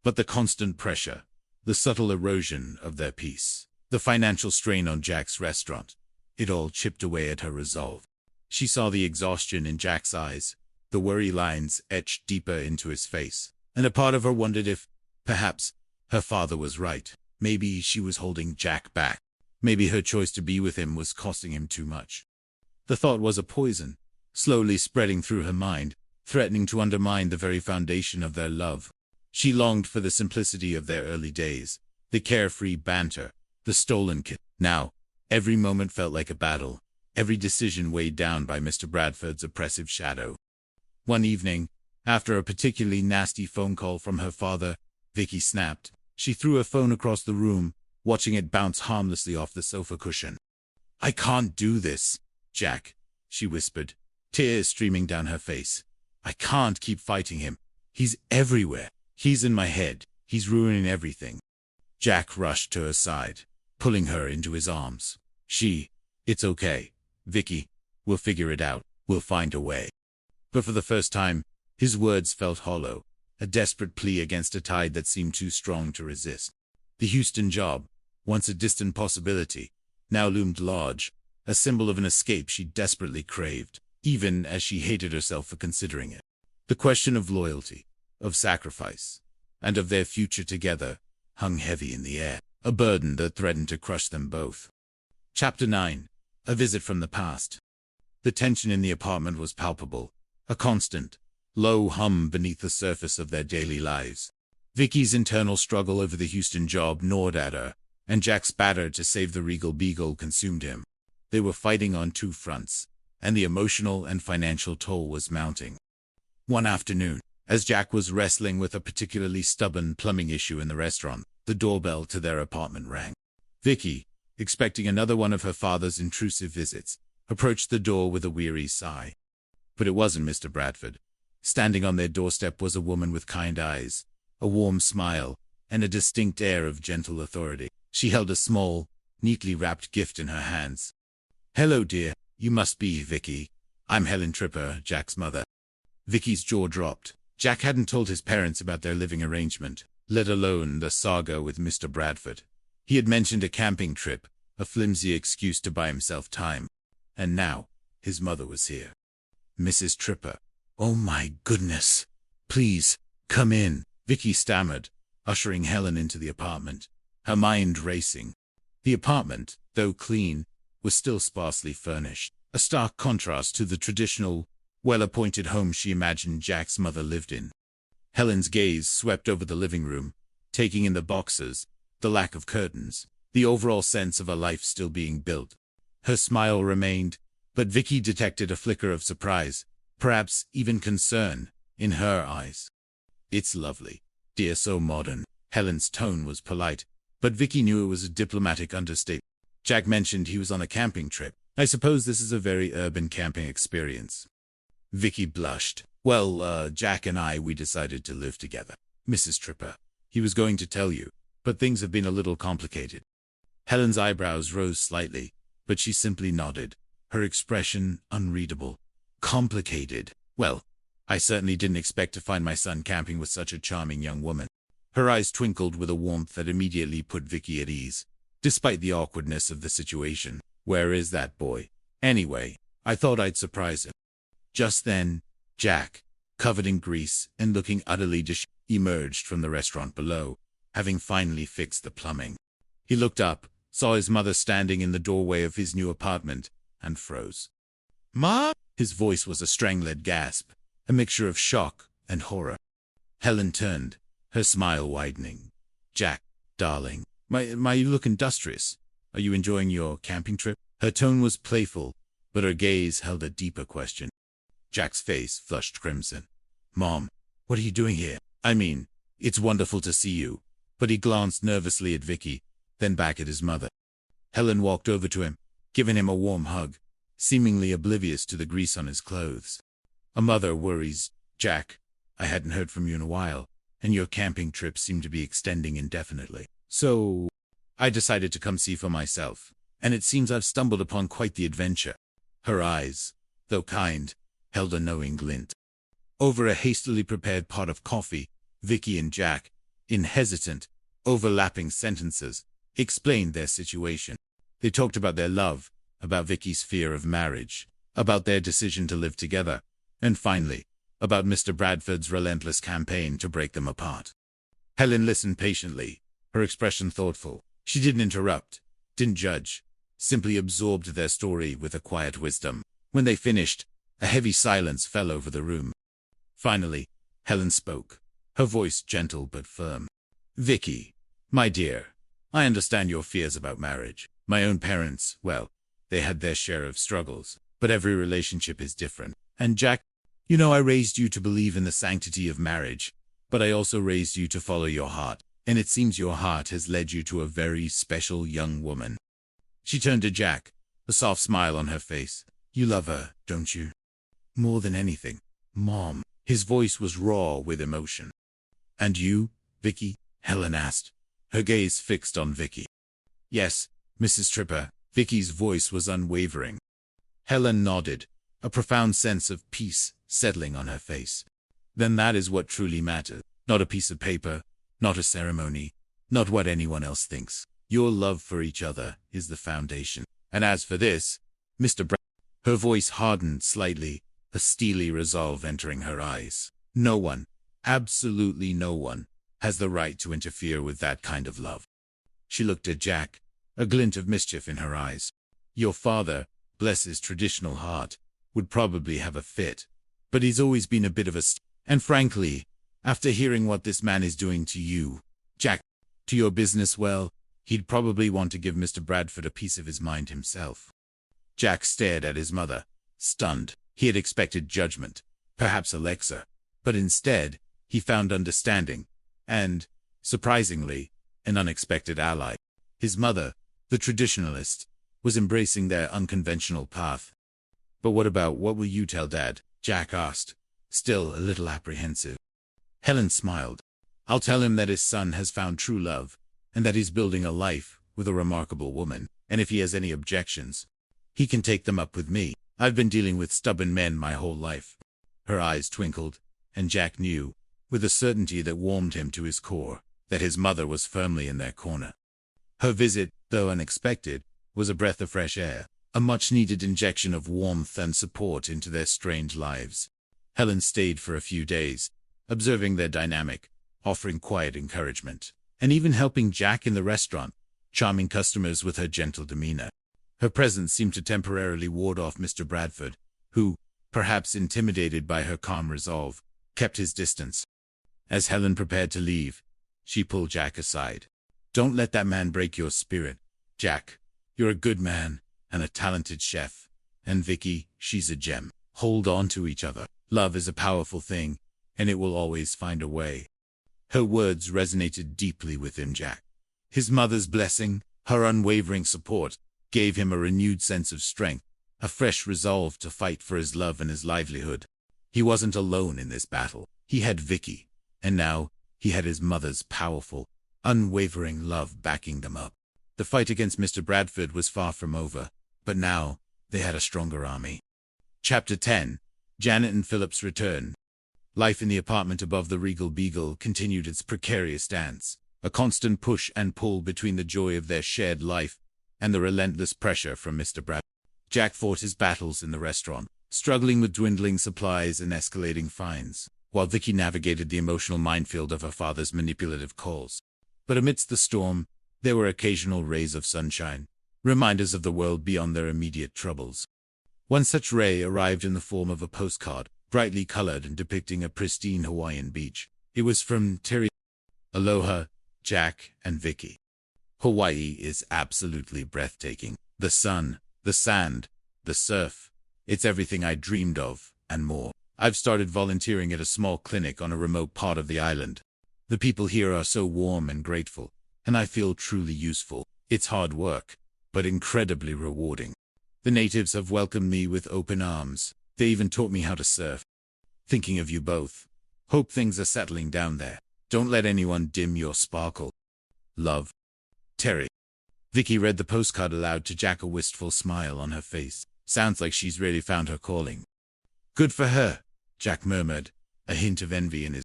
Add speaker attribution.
Speaker 1: But the constant pressure, the subtle erosion of their peace, the financial strain on Jack's restaurant, it all chipped away at her resolve. She saw the exhaustion in Jack's eyes, the worry lines etched deeper into his face, and a part of her wondered if, perhaps, her father was right. Maybe she was holding Jack back. Maybe her choice to be with him was costing him too much. The thought was a poison, slowly spreading through her mind, threatening to undermine the very foundation of their love. She longed for the simplicity of their early days, the carefree banter, the stolen kiss. Now, every moment felt like a battle, every decision weighed down by Mr. Bradford's oppressive shadow. One evening, after a particularly nasty phone call from her father, Vicky snapped. She threw her phone across the room, watching it bounce harmlessly off the sofa cushion. "I can't do this, Jack," she whispered, tears streaming down her face. "I can't keep fighting him. He's everywhere. He's in my head. He's ruining everything." Jack rushed to her side, pulling her into his arms. "It's okay, Vicky. We'll figure it out. We'll find a way." But for the first time, his words felt hollow, a desperate plea against a tide that seemed too strong to resist. The Houston job, once a distant possibility, now loomed large, a symbol of an escape she desperately craved, even as she hated herself for considering it. The question of loyalty, of sacrifice, and of their future together hung heavy in the air, a burden that threatened to crush them both. Chapter 9. A Visit from the Past. The tension in the apartment was palpable, a constant, low hum beneath the surface of their daily lives. Vicky's internal struggle over the Houston job gnawed at her, and Jack's battle to save the Regal Beagle consumed him. They were fighting on two fronts, and the emotional and financial toll was mounting. One afternoon, as Jack was wrestling with a particularly stubborn plumbing issue in the restaurant, the doorbell to their apartment rang. Vicky, expecting another one of her father's intrusive visits, approached the door with a weary sigh. But it wasn't Mr. Bradford. Standing on their doorstep was a woman with kind eyes, a warm smile, and a distinct air of gentle authority. She held a small, neatly wrapped gift in her hands. "Hello, dear. You must be Vicky. I'm Helen Tripper, Jack's mother." Vicky's jaw dropped. Jack hadn't told his parents about their living arrangement, let alone the saga with Mr. Bradford. He had mentioned a camping trip, a flimsy excuse to buy himself time. And now, his mother was here. "Mrs. Tripper. Oh my goodness. Please, come in," Vicky stammered, ushering Helen into the apartment, her mind racing. The apartment, though clean, was still sparsely furnished, a stark contrast to the traditional, well-appointed home she imagined Jack's mother lived in. Helen's gaze swept over the living room, taking in the boxes, the lack of curtains, the overall sense of a life still being built. Her smile remained, but Vicky detected a flicker of surprise, perhaps even concern, in her eyes. "It's lovely, dear, so modern." Helen's tone was polite, but Vicky knew it was a diplomatic understatement. "Jack mentioned he was on a camping trip. I suppose this is a very urban camping experience." Vicky blushed. "Well, Jack and we decided to live together, Mrs. Tripper. He was going to tell you, but things have been a little complicated." Helen's eyebrows rose slightly, but she simply nodded, her expression unreadable. "Complicated? Well, I certainly didn't expect to find my son camping with such a charming young woman." Her eyes twinkled with a warmth that immediately put Vicky at ease, despite the awkwardness of the situation. "Where is that boy? Anyway, I thought I'd surprise him." Just then, Jack, covered in grease and looking utterly disheveled, emerged from the restaurant below, having finally fixed the plumbing. He looked up, saw his mother standing in the doorway of his new apartment, and froze. "Mom?" His voice was a strangled gasp, a mixture of shock and horror. Helen turned, her smile widening. "Jack, darling, you look industrious. Are you enjoying your camping trip?" Her tone was playful, but her gaze held a deeper question. Jack's face flushed crimson. "Mom, what are you doing here? I mean, it's wonderful to see you." But he glanced nervously at Vicky, then back at his mother. Helen walked over to him, giving him a warm hug, seemingly oblivious to the grease on his clothes. "A mother worries, Jack. I hadn't heard from you in a while, and your camping trip seemed to be extending indefinitely. So I decided to come see for myself, and it seems I've stumbled upon quite the adventure." Her eyes, though kind, held a knowing glint. Over a hastily prepared pot of coffee, Vicky and Jack, in hesitant, overlapping sentences, explained their situation. They talked about their love, about Vicky's fear of marriage, about their decision to live together, and finally, about Mr. Bradford's relentless campaign to break them apart. Helen listened patiently, her expression thoughtful. She didn't interrupt, didn't judge, simply absorbed their story with a quiet wisdom. When they finished, a heavy silence fell over the room. Finally, Helen spoke, her voice gentle but firm. "Vicky, my dear, I understand your fears about marriage. My own parents, well, they had their share of struggles, but every relationship is different. And Jack, you know I raised you to believe in the sanctity of marriage, but I also raised you to follow your heart, and it seems your heart has led you to a very special young woman." She turned to Jack, a soft smile on her face. "You love her, don't you?" "More than anything, Mom." His voice was raw with emotion. "And you, Vicky?" Helen asked, her gaze fixed on Vicky. "Yes, Mrs. Tripper." Vicky's voice was unwavering. Helen nodded, a profound sense of peace settling on her face. "Then that is what truly matters. Not a piece of paper, not a ceremony, not what anyone else thinks. Your love for each other is the foundation. And as for this, Mr. Brown," her voice hardened slightly, a steely resolve entering her eyes. "No one, absolutely no one, has the right to interfere with that kind of love." She looked at Jack, a glint of mischief in her eyes. "Your father, bless his traditional heart, would probably have a fit, but he's always been a bit of a and frankly, after hearing what this man is doing to you, Jack, to your business, well, he'd probably want to give Mr. Bradford a piece of his mind himself." Jack stared at his mother, stunned. He had expected judgment, perhaps a lecture, but instead, he found understanding, and, surprisingly, an unexpected ally. His mother, the traditionalist, was embracing their unconventional path. "But what will you tell Dad?" Jack asked, still a little apprehensive. Helen smiled. "I'll tell him that his son has found true love, and that he's building a life with a remarkable woman, and if he has any objections, he can take them up with me. I've been dealing with stubborn men my whole life." Her eyes twinkled, and Jack knew, with a certainty that warmed him to his core, that his mother was firmly in their corner. Her visit, though unexpected, was a breath of fresh air, a much-needed injection of warmth and support into their strange lives. Helen stayed for a few days, observing their dynamic, offering quiet encouragement, and even helping Jack in the restaurant, charming customers with her gentle demeanor. Her presence seemed to temporarily ward off Mr. Bradford, who, perhaps intimidated by her calm resolve, kept his distance. As Helen prepared to leave, she pulled Jack aside. "Don't let that man break your spirit, Jack. You're a good man, and a talented chef. And Vicky, she's a gem. Hold on to each other. Love is a powerful thing, and it will always find a way." Her words resonated deeply within Jack. His mother's blessing, her unwavering support, gave him a renewed sense of strength, a fresh resolve to fight for his love and his livelihood. He wasn't alone in this battle. He had Vicky, and now he had his mother's powerful, unwavering love backing them up. The fight against Mr. Bradford was far from over, but now they had a stronger army. Chapter 10. Janet and Philip's Return. Life in the apartment above the Regal Beagle continued its precarious dance, a constant push and pull between the joy of their shared life and the relentless pressure from Mr. Bradford. Jack fought his battles in the restaurant, struggling with dwindling supplies and escalating fines, while Vicky navigated the emotional minefield of her father's manipulative calls. But amidst the storm, there were occasional rays of sunshine, reminders of the world beyond their immediate troubles. One such ray arrived in the form of a postcard, brightly colored and depicting a pristine Hawaiian beach. It was from Terry. "Aloha, Jack and Vicky. Hawaii is absolutely breathtaking. The sun, the sand, the surf. It's everything I dreamed of, and more. I've started volunteering at a small clinic on a remote part of the island. The people here are so warm and grateful, and I feel truly useful. It's hard work, but incredibly rewarding. The natives have welcomed me with open arms. They even taught me how to surf. Thinking of you both. Hope things are settling down there. Don't let anyone dim your sparkle. Love, Terry." Vicky read the postcard aloud to Jack, a wistful smile on her face. "Sounds like she's really found her calling." "Good for her," Jack murmured, a hint of envy in his